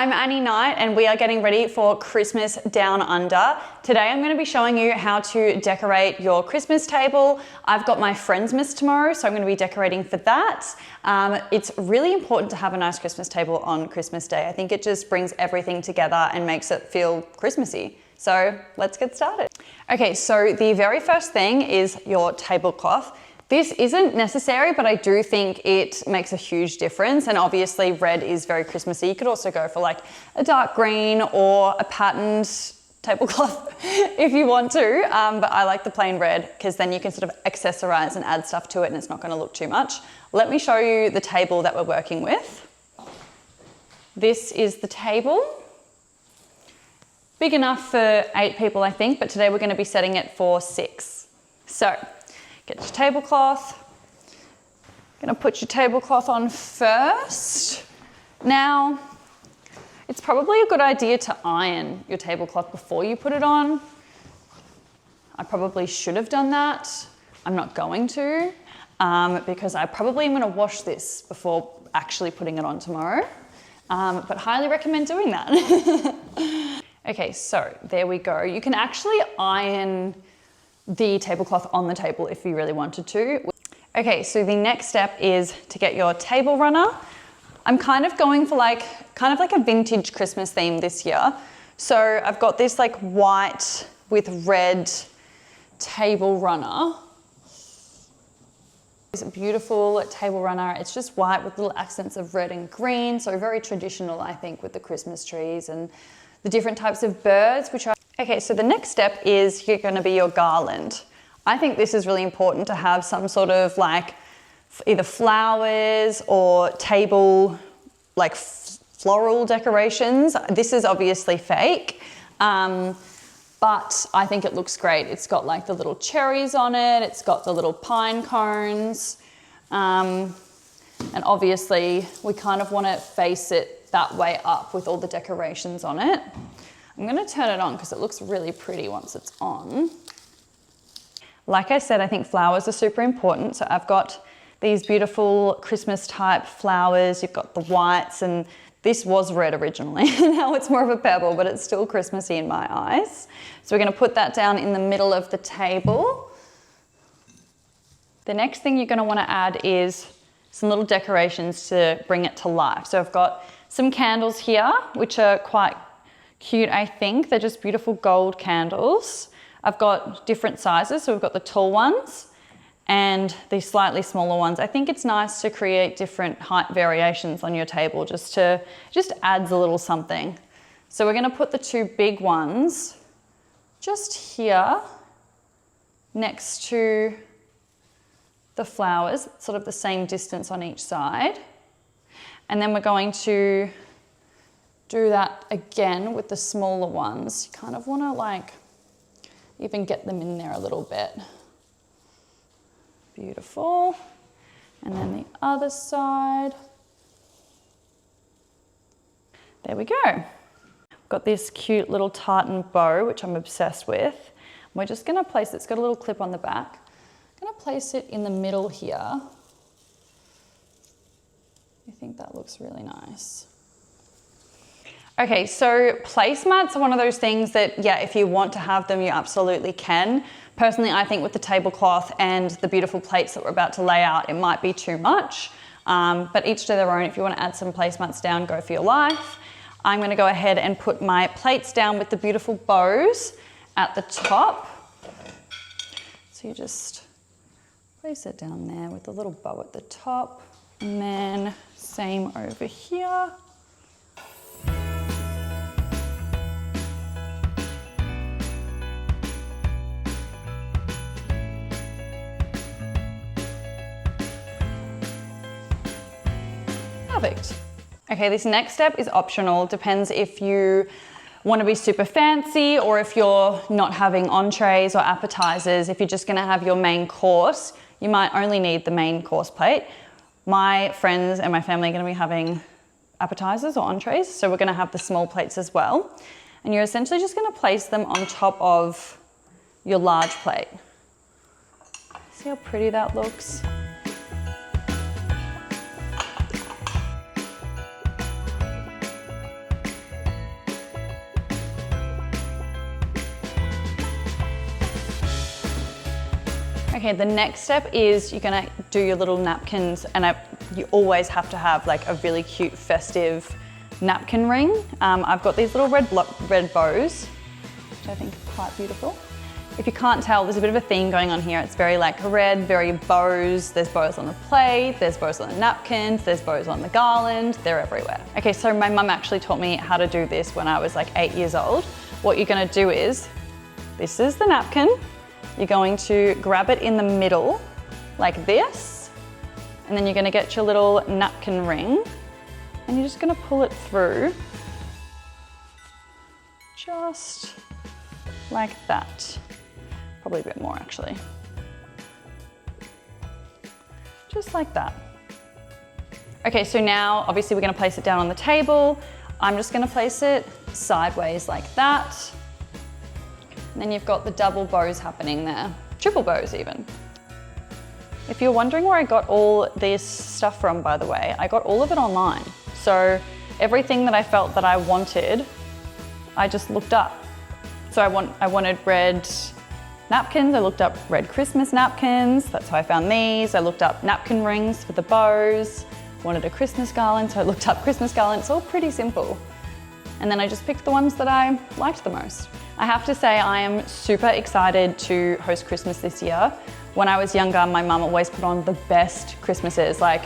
I'm Annie Knight and we are getting ready for Christmas Down Under. Today I'm going to be showing you how to decorate your Christmas table. I've got my Friendsmas tomorrow, so I'm going to be decorating for that. It's really important to have a nice Christmas table on Christmas Day. I think it just brings everything together and makes it feel Christmassy. So let's get started. Okay, so the very first thing is your tablecloth. This isn't necessary, but I do think it makes a huge difference. And obviously red is very Christmassy. You could also go for like a dark green or a patterned tablecloth if you want to. But I like the plain red because then you can sort of accessorize and add stuff to it and it's not going to look too much. Let me show you the table that we're working with. This is the table. Big enough for 8 people, I think, but today we're going to be setting it for 6. So get your tablecloth. Gonna put your tablecloth on first. Now, it's probably a good idea to iron your tablecloth before you put it on. I probably should have done that. I'm not going to, because I probably am gonna wash this before actually putting it on tomorrow, but highly recommend doing that. Okay, so there we go. You can actually iron the tablecloth on the table if you really wanted to. Okay, so the next step is to get your table runner. I'm kind of going for like a vintage Christmas theme this year. So I've got this like white with red table runner. It's a beautiful table runner. It's just white with little accents of red and green. So very traditional, I think, with the Christmas trees and the different types of birds, which are okay, so the next step is you're going to be your garland. I think this is really important to have some sort of like either flowers or table like floral decorations. This is obviously fake, but I think it looks great. It's got like the little cherries on it. It's got the little pine cones. And obviously we kind of want to face it that way up with all the decorations on it. I'm going to turn it on because it looks really pretty once it's on. Like I said, I think flowers are super important. So I've got these beautiful Christmas type flowers. You've got the whites, and this was red originally. Now it's more of a purple, but it's still Christmassy in my eyes. So we're going to put that down in the middle of the table. The next thing you're going to want to add is some little decorations to bring it to life. So I've got some candles here, which are quite cute, I think. They're just beautiful gold candles. I've got different sizes. So we've got the tall ones and the slightly smaller ones. I think it's nice to create different height variations on your table just adds a little something. So we're gonna put the 2 big ones just here next to the flowers, sort of the same distance on each side. And then we're going to do that again with the smaller ones. You kind of want to like even get them in there a little bit. Beautiful. And then the other side. There we go. Got this cute little tartan bow, which I'm obsessed with. We're just going to place it. It's got a little clip on the back. I'm going to place it in the middle here. I think that looks really nice. Okay, so placemats are one of those things that, yeah, if you want to have them, you absolutely can. Personally, I think with the tablecloth and the beautiful plates that we're about to lay out, it might be too much, but each to their own. If you want to add some placemats down, go for your life. I'm going to go ahead and put my plates down with the beautiful bows at the top. So you just place it down there with the little bow at the top, and then same over here. Perfect. Okay, this next step is optional. Depends if you want to be super fancy or if you're not having entrees or appetizers. If you're just going to have your main course, you might only need the main course plate. My friends and my family are going to be having appetizers or entrees, so we're going to have the small plates as well. And you're essentially just going to place them on top of your large plate. See how pretty that looks? Okay, the next step is you're gonna do your little napkins, and you always have to have like a really cute festive napkin ring. I've got these little red bows, which I think are quite beautiful. If you can't tell, there's a bit of a theme going on here. It's very like red, very bows. There's bows on the plate, there's bows on the napkins, there's bows on the garland, they're everywhere. Okay, so my mum actually taught me how to do this when I was like 8 years old. What you're gonna do is, this is the napkin. You're going to grab it in the middle, like this, and then you're gonna get your little napkin ring, and you're just gonna pull it through, just like that. Probably a bit more actually. Just like that. Okay, so now obviously we're gonna place it down on the table. I'm just gonna place it sideways like that. And then you've got the double bows happening there, triple bows even. If you're wondering where I got all this stuff from, by the way, I got all of it online. So everything that I felt that I wanted, I just looked up. So I wanted red napkins, I looked up red Christmas napkins, that's how I found these. I looked up napkin rings for the bows, wanted a Christmas garland, so I looked up Christmas garland. It's all pretty simple. And then I just picked the ones that I liked the most. I have to say I am super excited to host Christmas this year. When I was younger, my mum always put on the best Christmases. Like,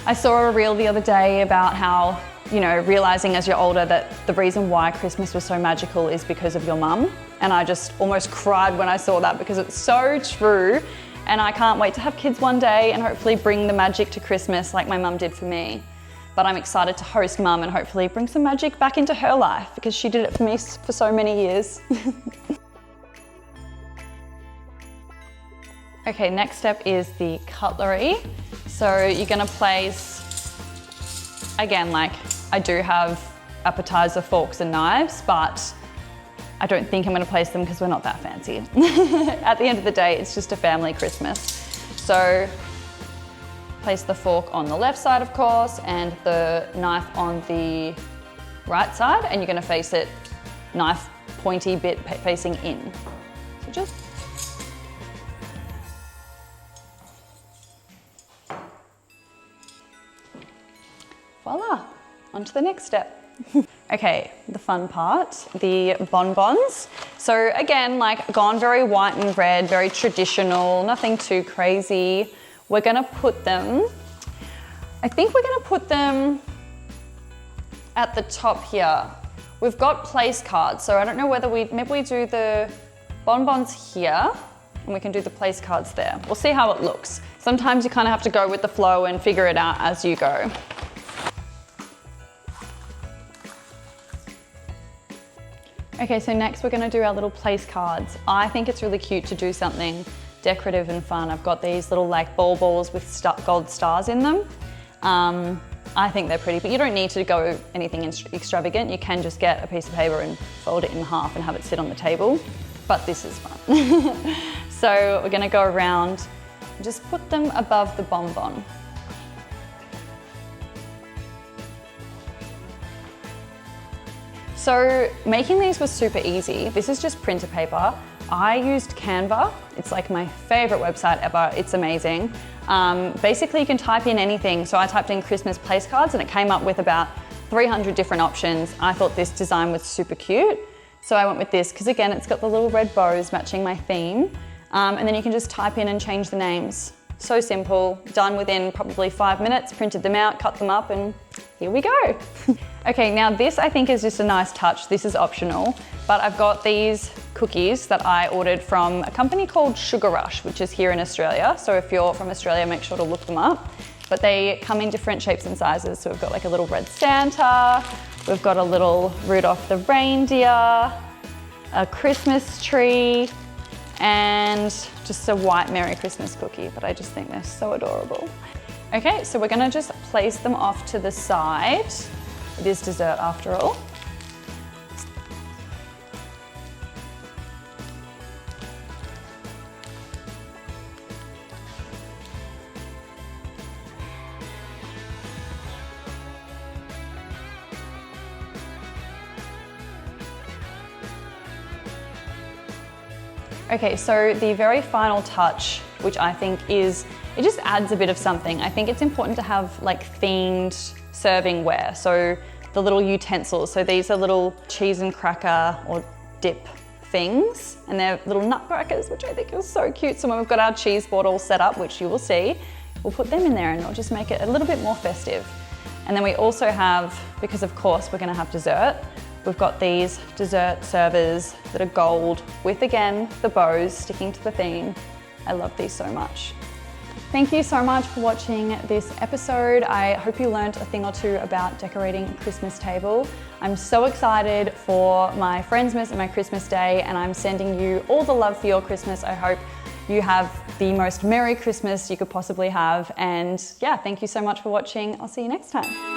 I saw a reel the other day about how, you know, realizing as you're older that the reason why Christmas was so magical is because of your mum. And I just almost cried when I saw that because it's so true. And I can't wait to have kids one day and hopefully bring the magic to Christmas like my mum did for me. But I'm excited to host mum and hopefully bring some magic back into her life because she did it for me for so many years. Okay, next step is the cutlery. So you're gonna place, again, like I do have appetizer forks and knives, but I don't think I'm gonna place them because we're not that fancy. At the end of the day, it's just a family Christmas. So place the fork on the left side, of course, and the knife on the right side, and you're gonna face it, knife pointy bit facing in. So just voila, on to the next step. Okay, the fun part, the bonbons. So again, like gone very white and red, very traditional, nothing too crazy. We're gonna put them, I think we're gonna put them at the top here. We've got place cards, so I don't know whether maybe we do the bonbons here and we can do the place cards there. We'll see how it looks. Sometimes you kind of have to go with the flow and figure it out as you go. Okay, so next we're gonna do our little place cards. I think it's really cute to do something decorative and fun. I've got these little like balls with gold stars in them. I think they're pretty, but you don't need to go anything extravagant. You can just get a piece of paper and fold it in half and have it sit on the table, but this is fun. So we're gonna go around and just put them above the bonbon. So making these was super easy. This is just printer paper. I used Canva. It's like my favorite website ever. It's amazing. Basically you can type in anything. So I typed in Christmas place cards and it came up with about 300 different options. I thought this design was super cute. So I went with this because again, it's got the little red bows matching my theme. And then you can just type in and change the names. So simple, done within probably 5 minutes, printed them out, cut them up, and here we go. Okay, now this I think is just a nice touch. This is optional, but I've got these cookies that I ordered from a company called Sugar Rush, which is here in Australia. So if you're from Australia, make sure to look them up. But they come in different shapes and sizes. So we've got like a little red Santa, we've got a little Rudolph the reindeer, a Christmas tree, and just a white Merry Christmas cookie, but I just think they're so adorable. Okay, so we're gonna just place them off to the side. It is dessert after all. Okay, so the very final touch which I think it just adds a bit of something. I think it's important to have like themed serving ware. So the little utensils, so these are little cheese and cracker or dip things, and they're little nutcrackers, which I think is so cute. So when we've got our cheese board all set up, which you will see, we'll put them in there and it'll just make it a little bit more festive. And then we also have, because of course we're gonna have dessert, we've got these dessert servers that are gold with, again, the bows sticking to the theme. I love these so much. Thank you so much for watching this episode. I hope you learned a thing or two about decorating a Christmas table. I'm so excited for my Friendsmas and my Christmas Day, and I'm sending you all the love for your Christmas. I hope you have the most Merry Christmas you could possibly have. And yeah, thank you so much for watching. I'll see you next time.